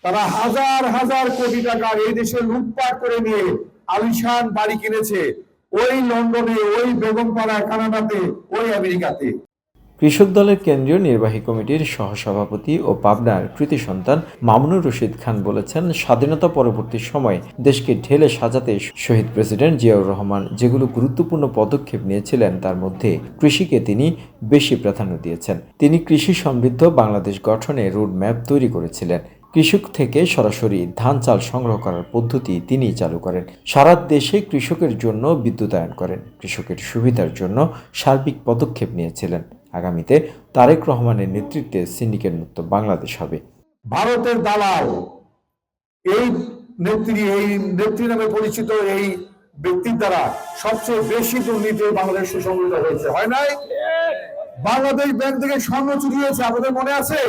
তারা হাজার হাজার কোটি টাকা এই দেশে লুটপাট করে নিয়ে আলিশান বাড়ি কিনেছে, ওই লন্ডনে, ওই বেগমপাড়ায়, কানাডাতে, ওই আমেরিকাতে। কৃষক দলের কেন্দ্রীয় নির্বাহী কমিটির সহসভাপতি ও পাবনার কৃতি সন্তান মামুনুর রশিদ খান বলেছেন, স্বাধীনতা পরবর্তী সময়ে দেশকে ঢেলে সাজাতে শহীদ প্রেসিডেন্ট জিয়াউর রহমান যেগুলো গুরুত্বপূর্ণ পদক্ষেপ নিয়েছিলেন তার মধ্যে কৃষিকে তিনি বেশি প্রাধান্য দিয়েছেন। তিনি কৃষি সমৃদ্ধ বাংলাদেশ গঠনে রোডম্যাপ তৈরি করেছিলেন। কৃষক থেকে সরাসরি ধান চাল সংগ্রহ করার পদ্ধতি তিনি চালু করেন। সারা দেশে কৃষকের জন্য বিদ্যুতায়ন করেন। কৃষকের সুবিধার জন্য সার্বিক পদক্ষেপ নিয়েছিলেন। আগামীতে তারেক রহমানের নেতৃত্বে সিন্ডিকেট মুক্ত বাংলাদেশ হবে। ভারতের দালাল এই নেত্রী নামে পরিচিত এই ব্যক্তির দ্বারা সবচেয়ে বেশি দুর্নীতি বাংলাদেশ সুসংগঠিত হয়েছে, হয় নাই? বাংলাদেশ ব্যাংক থেকে স্বর্ণ চুরি হয়েছে, আপনাদের মনে আছে?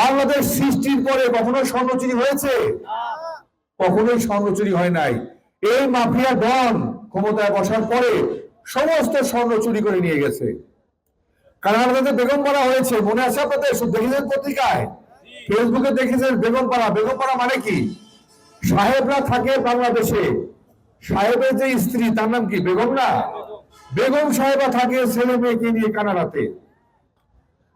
বাংলাদেশ সৃষ্টির পরে কখনো স্বর্ণ চুরি হয়েছে? কখনোই স্বর্ণ চুরি হয় নাই। এই মাফিয়া ডন ক্ষমতায় বসার পরে সমস্ত স্বর্ণ চুরি করে নিয়ে গেছে। কানাডাতে বেগমপাড়া হয়েছে, মনে আছে আপনাদের? দেখেছেন পত্রিকায়, ফেসবুকে দেখেছেন বেগমপাড়া। বেগমপাড়া মানে কি? সাহেবরা থাকে বাংলাদেশে, সাহেবের যে স্ত্রী তার নাম কি? বেগম না? বেগম সাহেবা থাকে ছেলে মেয়েকে নিয়ে কানাডাতে,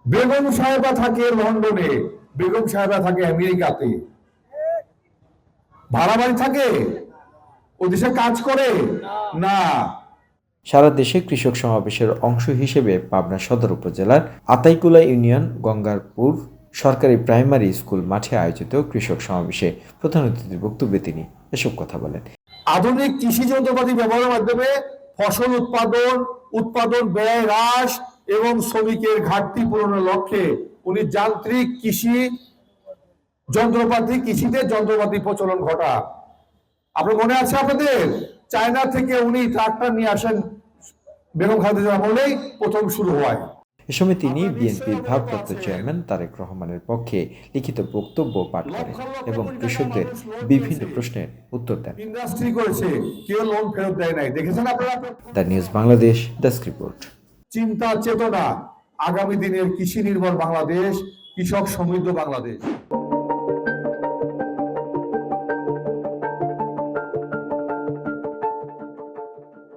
বেগম সাহেবা থাকে লন্ডনে, বেগম সাহেবা থাকে আমেরিকাতে। ভাড়া বাড়ি থাকে? ও দেশে কাজ করে না। সারা দেশে কৃষক সমাবেশের অংশ হিসেবে পাবনা সদর উপজেলার আতাইকুলা ইউনিয়ন গঙ্গারপুর সরকারি প্রাইমারি স্কুল মাঠে আয়োজিত কৃষক সমাবেশে প্রধান অতিথির বক্তব্যে তিনি এসব কথা বলেন। আধুনিক কৃষি যন্ত্রপাতি ব্যবহারের মাধ্যমে ফসল উৎপাদন ব্যয় হ্রাস এবং শ্রমিকের ঘাটতি পূরণের লক্ষ্যে উনি যান্ত্রিক কৃষিতে যন্ত্রপাতি প্রচলন ঘটা। আপনার মনে আছে আপনাদের? চায়না থেকে উনি ট্রাক্টর নিয়ে আসেন, বেগম খালেদা বলেই প্রথম শুরু হয়। এ সময় তিনি বিএনপির ভারপ্রাপ্ত চেয়ারম্যান তারেক রহমানের পক্ষে লিখিত বক্তব্য পাঠ করেন এবং কৃষকদের বিভিন্ন প্রশ্নের উত্তর দেন। ইন্ডাস্ট্রি করেছে, কেউ লোন ফেরত দেয় নাই, দেখেছেন আপনারা? The news Bangladesh desk report. চিন্তা চেতনা, আগামী দিনের কৃষি নির্ভর বাংলাদেশ, কৃষক সমৃদ্ধ বাংলাদেশ।